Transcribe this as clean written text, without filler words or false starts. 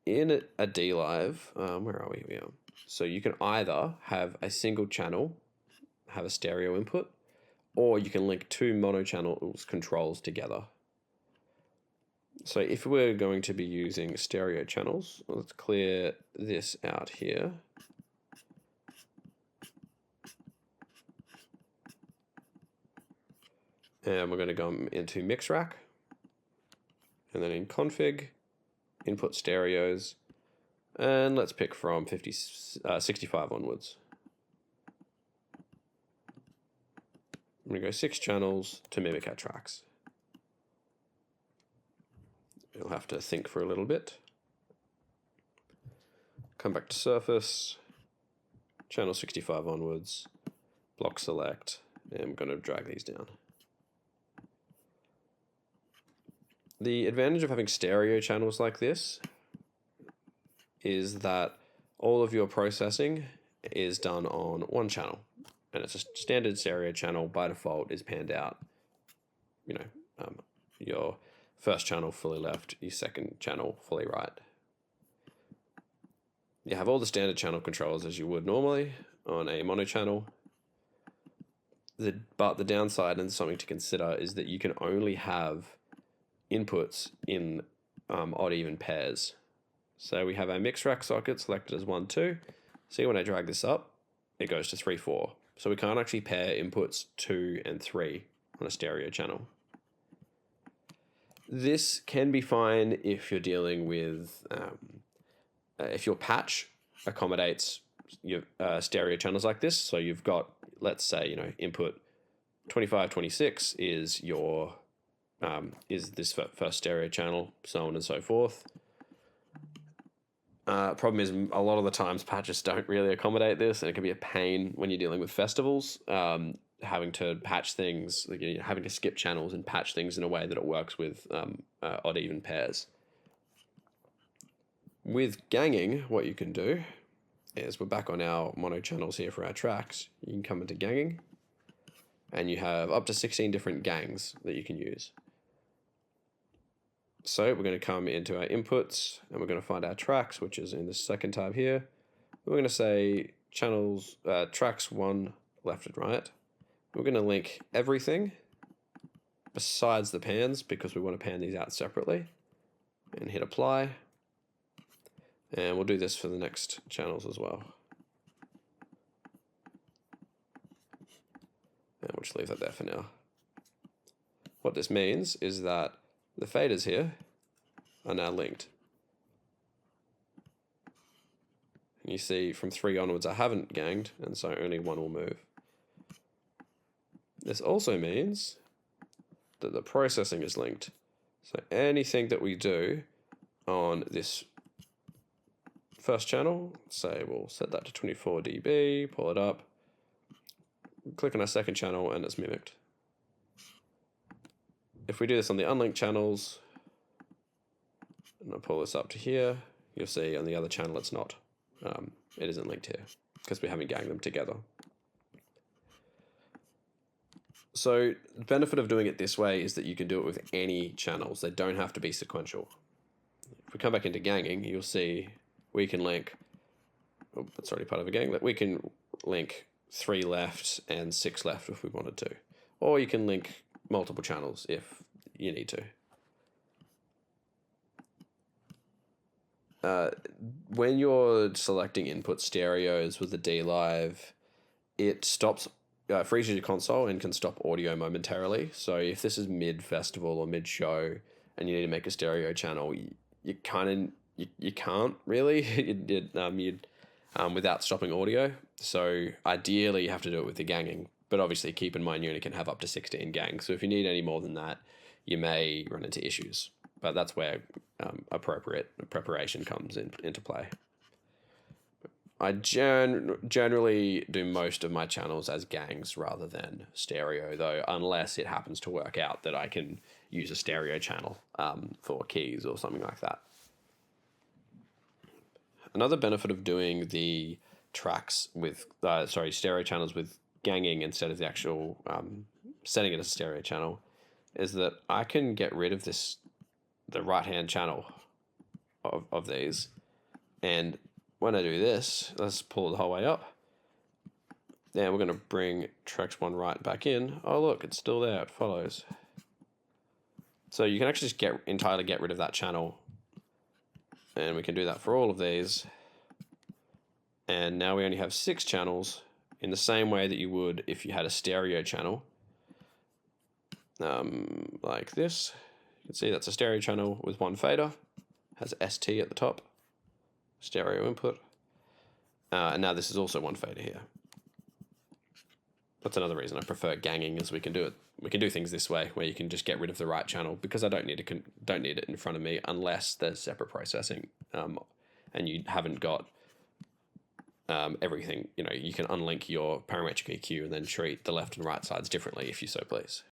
in a DLive, where are we? So you can either have a single channel, have a stereo input, or you can link two mono channels controls together. So if we're going to be using stereo channels, let's clear this out here. And we're going to go into mix rack, and then in config, input stereos, and let's pick from 65 onwards. I'm going to go 6 channels to mimic our tracks. You'll have to think for a little bit. Come back to surface, channel 65 onwards, block select, and I'm going to drag these down. The advantage of having stereo channels like this is that all of your processing is done on one channel, and it's a standard stereo channel by default is panned out. Your first channel fully left, your second channel fully right. You have all the standard channel controls as you would normally on a mono channel. But the downside, and something to consider, is that you can only have inputs in odd even pairs. So we have our mix rack socket selected as 1, 2. See, when I drag this up, it goes to 3, 4. So we can't actually pair inputs 2 and 3 on a stereo channel. This can be fine if you're dealing with, if your patch accommodates your stereo channels like this. So you've got, let's say, input 25, 26 is your, is this first stereo channel, so on and so forth. Problem is, a lot of the times patches don't really accommodate this, and it can be a pain when you're dealing with festivals, having to patch things, having to skip channels and patch things in a way that it works with odd even pairs. With ganging, what you can do is, we're back on our mono channels here for our tracks. You can come into ganging, and you have up to 16 different gangs that you can use. So we're going to come into our inputs, and we're going to find our tracks, which is in the second tab here. We're going to say channels, tracks 1 left and right. We're going to link everything besides the pans, because we want to pan these out separately, and hit apply. And we'll do this for the next channels as well. And we'll just leave that there for now. What this means is that the faders here are now linked. And you see from 3 onwards I haven't ganged, and so only 1 will move. This also means that the processing is linked. So anything that we do on this first channel, say we'll set that to 24 dB, pull it up, click on our second channel, and it's mimicked. If we do this on the unlinked channels, and I'll pull this up to here, you'll see on the other channel it's not. It isn't linked here because we haven't ganged them together. So the benefit of doing it this way is that you can do it with any channels. They don't have to be sequential. If we come back into ganging, you'll see we can link, oh, that's already part of a gang, that we can link 3 left and 6 left if we wanted to. Or you can link multiple channels if you need to. When you're selecting input stereos with the DLive, it stops, freezes your console and can stop audio momentarily. So if this is mid-festival or mid-show and you need to make a stereo channel, you can't really without stopping audio. So ideally you have to do it with the ganging, but obviously keep in mind you only can have up to 16 gangs. So if you need any more than that, you may run into issues. But that's where appropriate preparation comes into play. I generally do most of my channels as gangs rather than stereo, though, unless it happens to work out that I can use a stereo channel for keys or something like that. Another benefit of doing the tracks with, stereo channels with ganging instead of the actual setting it as a stereo channel is that I can get rid of the right-hand channel of these. And when I do this, let's pull it the whole way up. Now we're going to bring tracks 1 right back in. Oh, look, it's still there. It follows. So you can actually just entirely get rid of that channel. And we can do that for all of these. And now we only have 6 channels in the same way that you would if you had a stereo channel. Like this. You can see that's a stereo channel with 1 fader. Has ST at the top. Stereo input. And now this is also 1 fader here. That's another reason I prefer ganging, is we can do things this way, where you can just get rid of the right channel, because I don't need it in front of me unless there's separate processing, and you haven't got everything. You can unlink your parametric EQ and then treat the left and right sides differently if you so please.